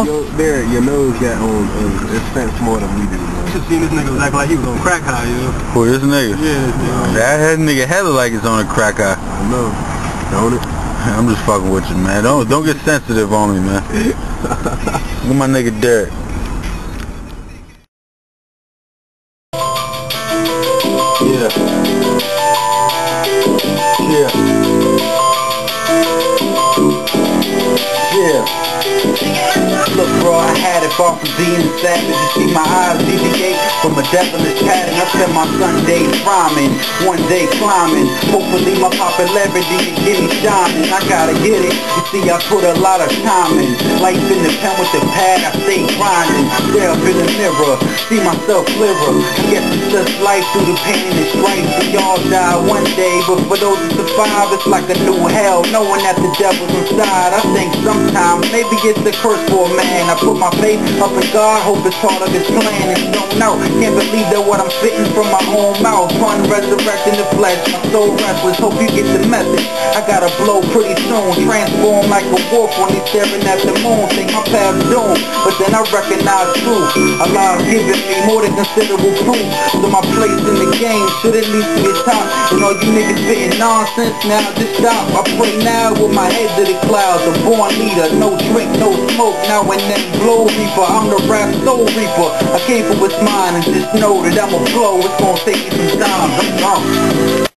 Yo, Derek, your nose got on, it stinks more than we do, man. You should seen this nigga was acting like he was on crack high, yo. Who, this nigga? Yeah, That nigga hella like it's on a crack high. I know, don't it? I'm just fucking with you, man. Don't get sensitive on me, man. Look at my nigga Derek. Yeah. Look bro, I had it far from being savage. You see my eyes deviate from a devilish pattern. I spent my Sundays rhyming, one day climbing. Hopefully my popularity is getting shining. I gotta get it, you see I put a lot of time in. Life in the pen with the pad, I stay grinding. Stare up in the mirror, see myself clearer. I guess it's just life through the pain and the strife. We all die one day, but for those who survive, it's like a new hell, knowing that the devil's inside. I think sometimes maybe it's a curse for a man. I put my faith up in God, hope it's part of his plan. And you don't know, can't believe that what I'm spitting from my own mouth. Fun resurrecting the flesh, my soul restless, hope you get the message. I gotta blow pretty soon, transform like a wolf when he's staring at the moon. Think my path's doomed, but then I recognize truth. Allah's given me more than considerable proof. So my place in the game should at least be the top. And all you niggas spitting nonsense, now just stop. I pray now with my head to the clouds. A born leader, no drink, no smoke, now and then blow reaper. I'm the rap soul reaper. I came for what's mine and just know that I'ma blow. It's gonna take me some time. I'm gone.